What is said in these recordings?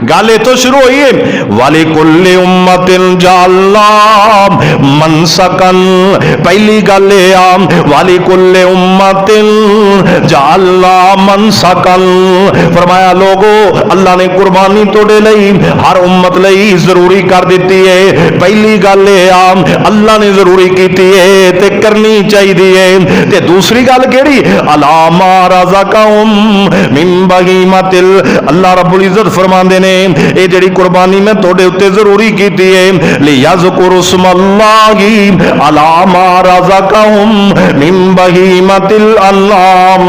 गल इत्थों शुरू हुई है, वाली कुल्ली उम्मतिन जाल्ला मनसकन। पहली गल ये आ, वाली कुल्ली उम्मतिन जाल्ला मनसकन। फरमाया लोगो अल्लाह ने कुर्बानी तोड़े लई हर उम्मत लई जरूरी कर दी है। पहली गल ये आ, अल्लाह ने जरूरी की है ते करनी चाहिए। ते दूसरी गल केड़ी, अलामा रज़क़हुम मिन बहीमतिल, अल्लाह रब्बुल इज्जत फरमांदे ने ये जिहड़ी कुर्बानी मैं तोड़े उत्ते जरूरी की है, लियज़कुरु स्मल्लाहि अला मा रज़क़हुम मिन बहीमतिल अनआम।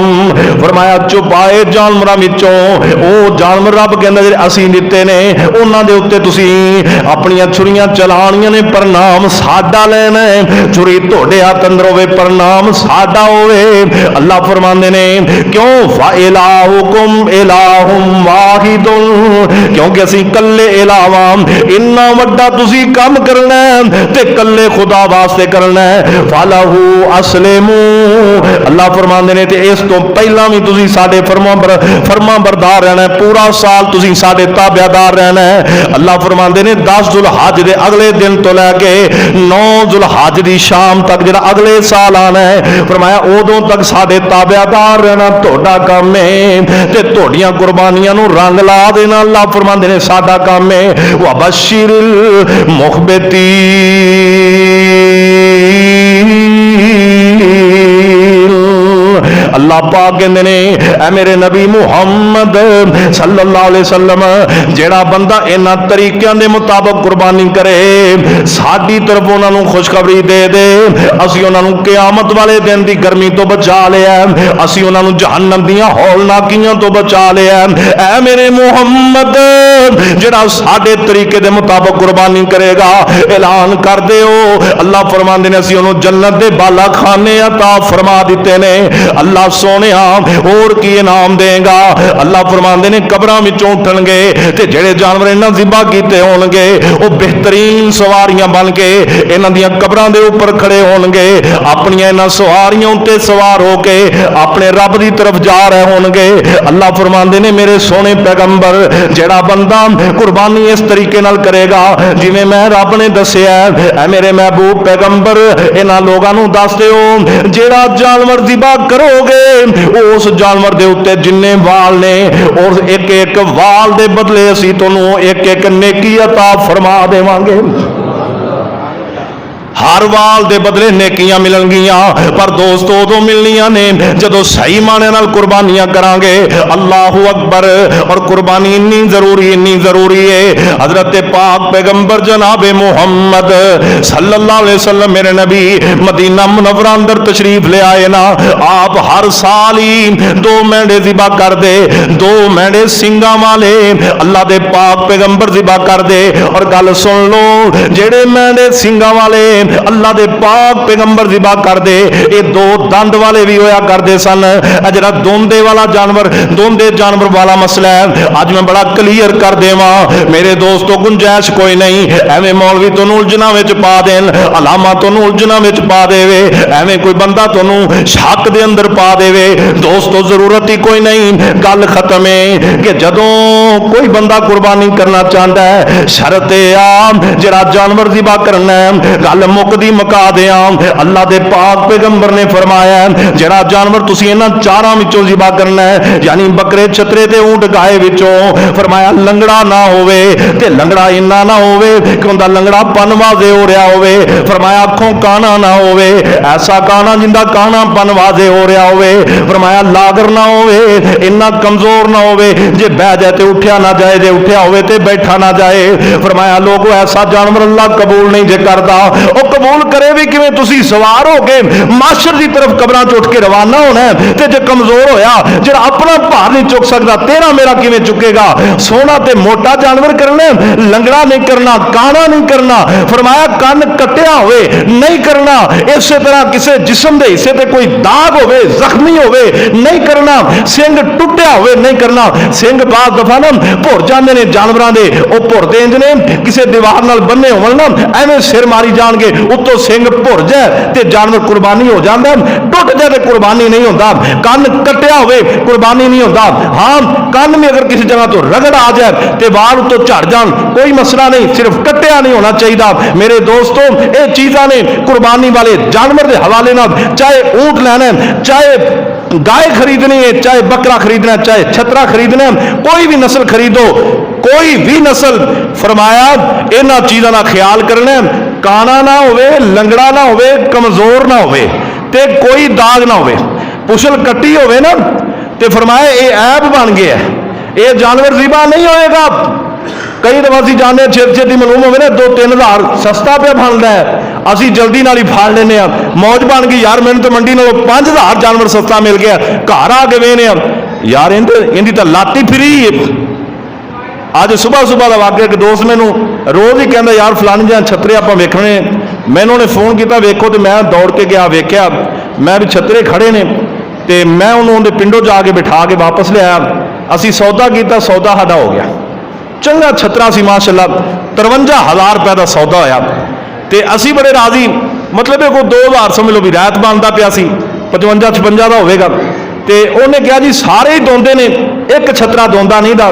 फरमाया चुपाए जानवरां विचों ओ जानवर रब कहंदा जिहड़े असीं दित्ते ने उन्हां दे उत्ते तुसीं अपणियां छुरियां चलाणियां ने, प्रणाम साडा लेना है। छुरी तोड़े हाथ अंदर होवे, प्रणाम साडा होवे। अल्लाह फरमांदे ने क्यों, फ़ा इलाहुकुम इलाहुम वाहिदुन, क्योंकि असीं कल्ले इलावा इन्ना वड्डा तुसीं काम करना है ते कल्ले खुदा वास्ते करना है। फलहू अस्लिमू, अल्लाह फरमांदे ने ते इस तो पहला भी तुसीं साडे फरमा बरदार रहना है, पूरा साल तुसीं साडे ताबेदार रहना है। अल्लाह फरमांदे ने 10 जुलहज दे अगले दिन तो लैके 9 जुलहज दी शाम तक जिहड़ा अगले साल आना है, फरमाया उदों तक साडे ताबेदार रहना तुहाडा काम है ते तुहाडीआं कुर्बानियां नूं रंग ला देना। अल्लाह फरमांदे ने साडा काम है। व बशीरिल मुखबितीन, अल्लाह पाक कहंदे ने ऐ मेरे नबी मुहम्मद सल्लल्लाहु अलैहि वसल्लम जेड़ा बंदा इन्हां तरीकों के मुताबिक कुर्बानी करे, साडी तरफ उन्होंने खुशखबरी दे दे, असीं उन्होंने क़यामत वाले दिन की गर्मी तो बचा लिया, असीं उन्होंने जहन्नम दीआं हौलनाकियां तो बचा लिया। ऐ मेरे मुहम्मद जेड़ा साडे तरीके के मुताबिक कुर्बानी करेगा, ऐलान कर दिओ अल्लाह फरमांदे ने असीं उन्होंने जन्नत दे बाला खाने अता फरमा दिते ने। अल्लाह सोने और की इनाम देगा। अल्लाह फरमांदे ने कब्रां विचों उठणगे ते जेड़े जानवर इन्हां ज़िबा कीते होणगे वो बेहतरीन सवारियां बन के इन्हां दियां कब्रां दे उपर खड़े होणगे, अपनियां इन्हां सवारियां उत्ते सवार होके अपने रब दी तरफ जा रहे होणगे। अल्लाह फरमांदे ने मेरे सोने पैगंबर जेड़ा बंदा कुर्बानी इस तरीके नाल करेगा जिवें मैं रब ने दस्सिया, ऐ मेरे महबूब पैगंबर इन्हां लोगां नूं दस दिओ जेड़ा जानवर ज़िबा करोगे उस जानवर दे उत्ते जिन्ने वाल ने और एक एक वाल दे बदले असीं तुहानूं एक एक नेकी अता फरमा देवांगे। हर वाल दे बदले नेकियां मिलणगियां, पर दोस्तों उदों मिलनियां ने जदों सही माने नाल कुर्बानियां करांगे। अल्लाहु अकबर। और कुर्बानी इन्नी जरूरी है। हजरत पाक पैगंबर जनाबे मुहम्मद सल्लल्लाहु अलैहि वसल्लम मेरे नबी मदीना मुनव्वरा अंदर तशरीफ ले आए ना, आप हर साल ही 2 मेंढे ज़िबा कर दे, 2 मेंढे सिंगां वाले अल्लाह दे पाक पैगंबर ज़िबा कर दे। और गल सुन लो, जेड़े मेंढे सिंगां वाले अल्लाह दे पाक पैगंबर ज़िबा कर दे, ये 2 दंद वाले भी होया करते सन। जरा दोंदे वाला जानवर, दोंदे जानवर वाला मसला है आज मैं बड़ा क्लीयर कर देवा मेरे दोस्तों, गुंजाइश कोई नहीं। एवं मौलवी तुहानूं उलझना विच पा देन, अलामा तुहानूं उलझना विच पा देवे, एवं कोई बंदा तुहानूं शक दे अंदर पा देवे, दोस्तों जरूरत ही कोई नहीं। गल खत्म है कि जदों कोई बंदा कुर्बानी करना चाहता है, शर्त आ जरा जानवर ज़िबा करना है, गल मुकदी मुका दिया। अल्लाह दे पाक पैगंबर ने फरमाया जेड़ा जानवर तुसीं इन्हां चारां विचों ज़िबा करना है, यानी बकरे छतरे ते ऊंट गाय विचों, फरमाया लंगड़ा ना होवे ते लंगड़ा इन्ना ना होवे कि उनदा लंगड़ा पनवाजे हो रहा होवे, फरमाया अखों काना ना होवे, ऐसा काना जिंदा काना पनवाजे हो रहा होवे, फरमाया लागर ना होवे, इन्ना कमजोर ना होवे जे बह जाए ते उठ्या ना जाए, जे उठ्या होवे ते बैठा ना जाए। फरमाया लोगो ऐसा जानवर अल्लाह कबूल नहीं जे करदा। कबूल करे भी किवें, तुसीं सवार हो के माशर की तरफ कब्रां च उठ के रवाना होना है, ते जे कमजोर होया जिहड़ा अपना भार नहीं चुक सकता तेरा मेरा किवें चुकेगा। सोना ते मोटा जानवर करना, लंगड़ा नहीं करना, काना नहीं करना, फरमाया कन कटिया होवे नहीं करना, इस तरह किसी जिस्म के हिस्से ते कोई दाग होवे, जख्मी होवे नहीं करना, सिंग टुटिया होवे नहीं करना। सिंग बाज दफा ना भुर जाते हैं जानवरों के, वो भुरते इंज ने किसी दीवार नाल बन्ने होवन ना एवें सिर मारी जाणगे, उत्तों सिंग भुर जाए ते जानवर कुर्बानी हो जाता, टुट जाए तो कुर्बानी नहीं होता, कन कटिया होवे कुर्बानी नहीं होता। हाँ कन में अगर किसी जगह तो रगड़ आ जाए तो वाल तो झड़ जान कोई मसला नहीं, सिर्फ कटिया नहीं होना चाहिए। मेरे दोस्तों ये चीज़ां ने कुर्बानी वाले जानवर के हवाले ना, चाहे ऊंट लेना है, चाहे गाय खरीदनी है, चाहे बकरा खरीदना है, चाहे छतरा खरीदना है, कोई भी नस्ल खरीदो, कोई भी नस्ल, फरमाया इन्हां चीज़ों का ख्याल करना है, काना ना होवे, लंगड़ा ना होवे, कमजोर ना होवे ते कोई दाग ना होवे, पुछल कट्टी होवे ना ते फरमाया ये ऐब बन गया, ये जानवर ज़िबा नहीं होएगा। कई दफा असीं जाने छेती मालूम होवे ना 2-3 हज़ार सस्ता पे बनता है, असी जल्दी नाल ही फाड़ लेने, मौज बन गई यार, मैंने तो मंडी नालों 5,000 जानवर सस्ता मिल गया, घर आके वेने यार इनकी तो लाती फिरी है। अज सुबह सुबह का वाकया, एक दोस्त मैनू रोज़ ही कहता यार फलानी जगह छतरे आप वेखने, मैंने उन्हें फोन किया वेखो, तो मैं दौड़ के गया वेख्या, मैं भी छतरे खड़े ने, तो मैं उन्होंने पिंडों जाके बिठा के वापस लिया, असी सौदा किया, सौदा साडा हो गया, चंगा छतरा सी माशाअल्लाह, 53,000 रुपए का सौदा होया, तो असी बड़े राजी, मतलब कोई 2,000 समझ लो भी रैत बनता पिया सी, 55-56 का होगा। तो उन्हें कहा जी सारे ही दोंदे ने, एक छतरा दोंदा नहीं था,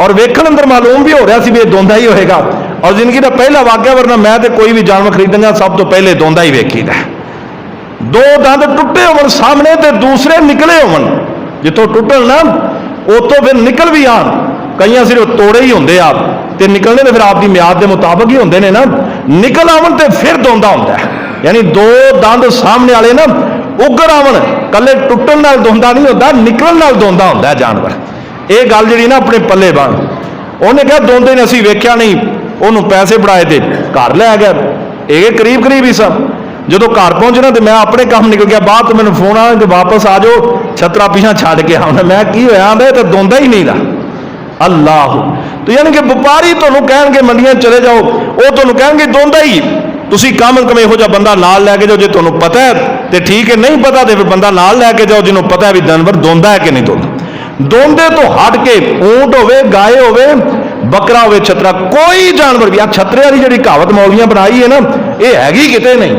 और वेखण अंदर मालूम भी हो रहा सी भी दोंदा ही होएगा, और जिंदगी का पहला वाकया, वरना मैं तो कोई भी जानवर खरीदूंगा सब तो पहले दोंदा ही वेखीदा। 2 दंद टुटे होवन सामने ते दूसरे निकले होवन, जितों टुटन ना उतों फिर निकल भी आन, कई सिर्फ तोड़े ही होंगे आप, तो निकलने तो फिर आपकी म्याद के मुताबिक ही होंगे ने ना, निकल आवन तो फिर दोंदा होंदा है, यानी 2 दंद सामने वाले ना उगर आवन, कले टुटन नाल दोंदा नहीं होता, निकलन नाल दोंदा होंदा है जानवर। ये गल जी ना अपने पल्ले बन, उन्हें कहा दोंदे ने असी वेख्या नहीं, उन्होंने पैसे फड़ाए थे घर लै गया, ये करीब करीब ही सब, जो घर पहुंचना तो मैं अपने काम निकल गया, बाद तो मैंने फोन आया कि वापस आ जाओ, छतरा पिछा छड़ के आना, मैं की होया तो दोंदा ही नहीं रहा। अल्लाह, तो यानी कि व्यापारी तुहानूं कहणगे मंडियां चले जाओ, वो तुहानूं कहणगे दोंदा ही, तुसी कम कम इहो जिहा बंदा नाल लैके जाओ, जे तुहानूं पता है तो ठीक है, नहीं पता तो फिर बंदा नाल लैके जाओ जिन्होंने पता है भी जानवर दोंदा है कि नहीं दोंदा। दोंदे तो हट के ऊंट होवे, गाय होवे, बकरा होवे, छतरा, कोई जानवर भी, आ छतरे वाली जिहड़ी कहावत मौलवियां बनाई है ना, ये हैगी किते नहीं।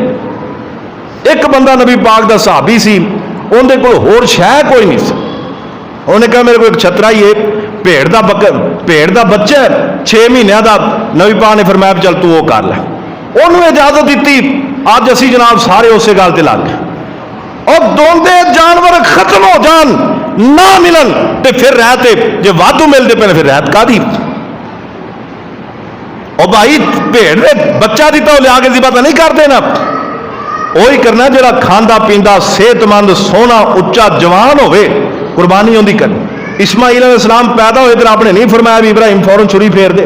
एक बंदा नबी पाक दा सहाबी सी, उहदे कोल होर शै कोई नहीं सी, उन्हें कहा मेरे को एक छतरा ही है, भेड़ का बच्चा है 6 महीनों का, नबी पाक ने फरमाया चल तू वो कर लै, उन्होंने इजाजत दी। अज असी जनाब सारे उस गल ते लग गए, और दोंदे जानवर खत्म हो जान ना मिलन तो फिर रहते, जे वाधू मिलते पे फिर रहत कादी। और भाई भेड़ ने बच्चा दिता लिया के ज़िबा नहीं कर देना, वही करना जरा खांदा पींदा सेहतमंद सोहना उच्चा जवान होवे, कुर्बानी उन्दी करनी। इस्माइल अलैहिस्सलाम पैदा होए तो आपने नहीं फरमाया भी इब्राहिम फौरन छुरी फेर दे,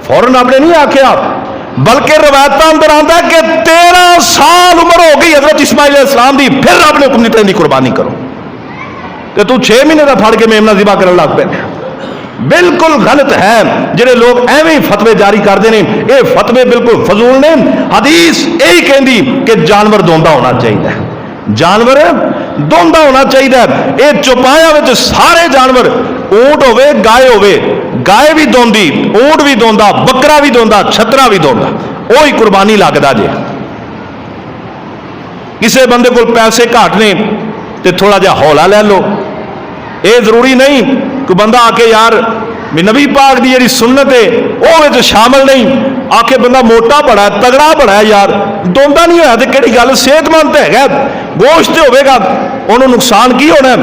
फौरन आपने नहीं आख्या, बल्कि रवायत अंदर आता है कि 13 साल उम्र हो गई हजरत इस्माइल अलैहिस्सलाम की, फिर आपने हुक्म दिता इनकी कुर्बानी करो, तो तू 6 महीने का फड़ के मेमना ज़िबा करन लग पे। बिल्कुल गलत है जिहड़े लोग एवं फतवे जारी करते हैं, ये फतवे बिल्कुल फजूल ने। हदीस यही कहती कि जानवर दोंदा होना चाहिए, जानवर दोंदा होना चाहिए। ये चौपाया में सारे जानवर, ऊंट होवे, गाय होवे, गाय भी दोंदी, ऊंट भी दोंदा, बकरा भी दोंदा, छतरा भी दोंदा, वही कुर्बानी लगता जे। किसी बंदे को पैसे घट ने तो थोड़ा जा हौला ले लो, ये जरूरी नहीं कोई बंदा आके यार भी नबी पाक की जी सुन्नत है वो शामिल नहीं, आके बंदा मोटा बड़ा है, तगड़ा बड़ा है, यार दोंदा नहीं होया तो किहड़ी गल, सेहतमंद है, गोश्त होगा, उन्होंने नुकसान की होना।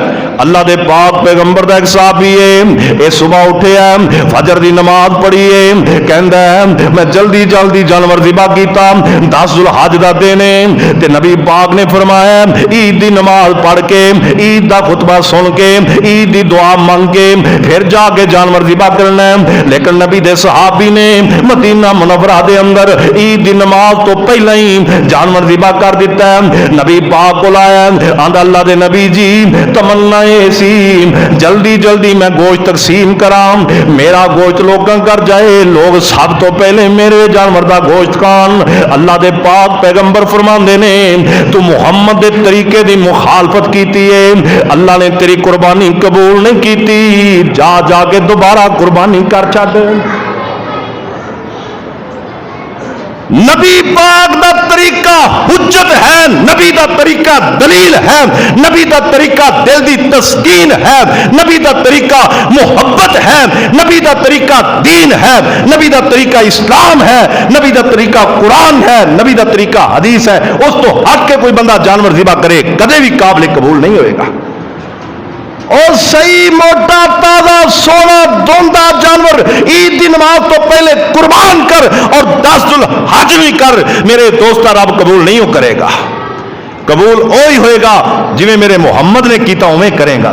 अल्लाह के पाक पैगंबर का एक सहाबी है, ये सुबह उठे है, फजर की नमाज पढ़ी है, कहता है मैं जल्दी जल्दी जानवर ज़िबा किया, 10 जुल्हज का दिन है, ते नबी पाक ने फरमाया ईद की नमाज पढ़ के, ईद का खुतबा सुन के, ईद की दुआ मंग के फिर जाके जानवर ज़िबा करना है। लेकिन नबी दे सहाबी ने मदीना मुनव्वरा दे अंदर ईद की नमाज तो पहले ही जानवर ज़िबा कर दिता है। नबी पाक को आया, आंदा अल्लाह दे नबी जी तमन्ना یہ سی جلدی جلدی میں گوشت تقسیم کراں، میرا گوشت لوگاں کر جائے، لوگ سب تو پہلے میرے جانور دا گوشت کھان۔ اللہ دے پاک پیغمبر فرماندے نے تو محمد دے طریقے دی مخالفت کیتی ہے، اللہ نے تیری قربانی قبول نہیں کیتی، جا جا کے دوبارہ قربانی کر چھڈ۔ نبی پاک دا طریقہ حجت ہے، نبی دا طریقہ دلیل ہے، نبی دا طریقہ دل دی تسکین ہے، نبی دا طریقہ محبت ہے، نبی دا طریقہ دین ہے، نبی دا طریقہ اسلام ہے، نبی دا طریقہ قرآن ہے، نبی دا طریقہ حدیث ہے۔ اس تو ہٹ کے کوئی بندہ جانور ذبح کرے کدے بھی قابل قبول نہیں ہوئے گا۔ اور صحیح موٹا تازہ سونا دوندا جانور عید دی نماز تو پہلے قربان کر اور 10 ذوالحج بھی کر، میرے دوستا رب قبول نہیں کرے گا۔ قبول وہی ہوئے گا جویں میرے محمد نے کیتا اویں کرے گا۔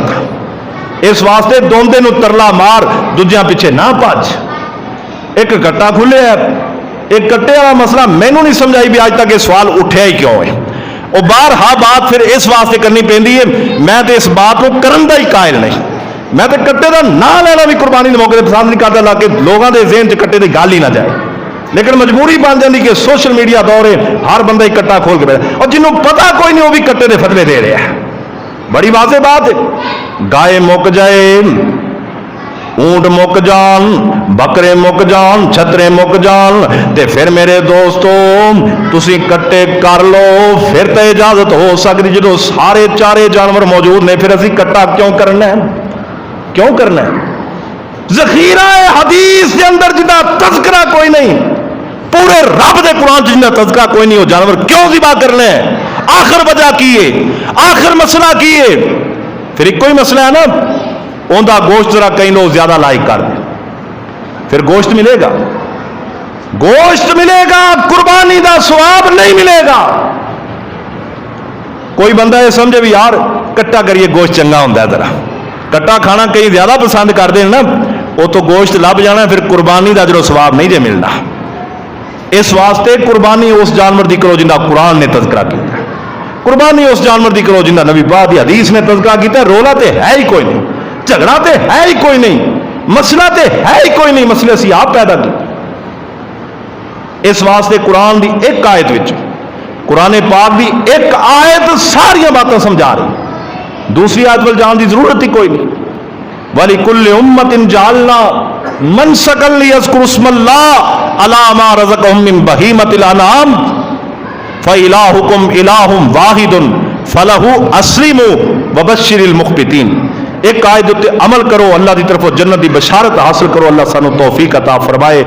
اس واسطے دوندے نو ترلا مار، دوجیاں پیچھے نہ بھج۔ ایک کٹا کھلے ہے، ایک کٹے والا مسئلہ مینوں نہیں سمجھائی بھی آج تک یہ سوال اٹھیا ہی کیوں ہے۔ وہ بارہا بات پھر اس واسطے کرنی پیندی ہے، میں تو اس بات کو کرن دا ہی قائل نہیں۔ میں تو کٹے دا نام لینا بھی قربانی دے موقع پسند نہیں کرتا، لا کے لوگوں کے ذہن چ کٹے دی گل ہی نہ جائے، لیکن مجبوری بن جاتی کہ سوشل میڈیا دور ہے، ہر بندہ ہی کٹا کھول کے بیٹھا، اور جنہوں پتا کوئی نہیں وہ بھی کٹے دے فتوے دے رہے ہیں۔ بڑی واضح بات ہے، گائے مک جائے، اونٹ مک جان، بکرے مک جان، چھترے مک جان، تے پھر میرے دوستو تسی کٹے کر لو، پھر تے اجازت ہو سکتی جدو سارے چارے جانور موجود نے، پھر اسی کٹا کیوں کرنا ہے؟ کیوں کرنا ہے؟ ذخیرہ حدیث کے اندر جنہ تذکرہ کوئی نہیں، پورے رب دے قرآن جنہ تذکرہ کوئی نہیں، وہ جانور کیوں ذبح کرنا ہے؟ آخر وجہ کیے، آخر مسئلہ کیے؟ پھر ایک کوئی مسئلہ ہے نا، اوندا گوشت ذرا کئی لوگ زیادہ لائک کر دیں، پھر گوشت ملے گا، گوشت ملے گا، قربانی دا ثواب نہیں ملے گا۔ کوئی بندہ یہ سمجھے بھی یار کٹا کریے گوشت چنگا ہوتا ہے، ذرا کٹا کھانا کئی زیادہ پسند کرتے ہیں نا، وہ تو گوشت لب جانا، پھر قربانی دا جو ثواب نہیں جے ملنا۔ اس واسطے قربانی اس جانور دی کرو جنہ قرآن نے تذکرہ کیا ہے، قربانی اس جانور دی کرو جنہ نبی پاک دی حدیث نے تذکرہ کیا ہے۔ رولا تے ہے ہی کوئی نہیں، جھگڑا تے ہے ہی کوئی نہیں، مسئلہ تے ہے ہی کوئی نہیں، مسئلے اسی آپ پیدا کی۔ اس واسطے قرآن دی ایک آیت وچ، قرآن پاک دی ایک آیت ساری باتیں سمجھا رہی، دوسری آیت ول جان دی ضرورت ہی کوئی نہیں۔ وَلِكُلِّ أُمَّةٍ جَعَلْنَا مَنْسَكًا لِيَذْكُرُوا اسْمَ اللَّهِ عَلَىٰ مَا رَزَقَهُم مِّن بَهِيمَةِ الْأَنْعَامِ فَإِلَٰهُكُمْ إِلَٰهٌ وَاحِدٌ فَلَهُ أَسْلِمُوا وَبَشِّرِ الْمُخْبِتِينَ۔ ایک آیت تے عمل کرو، اللہ دی طرف جنت دی بشارت حاصل کرو، اللہ سانو توفیق عطا فرمائے۔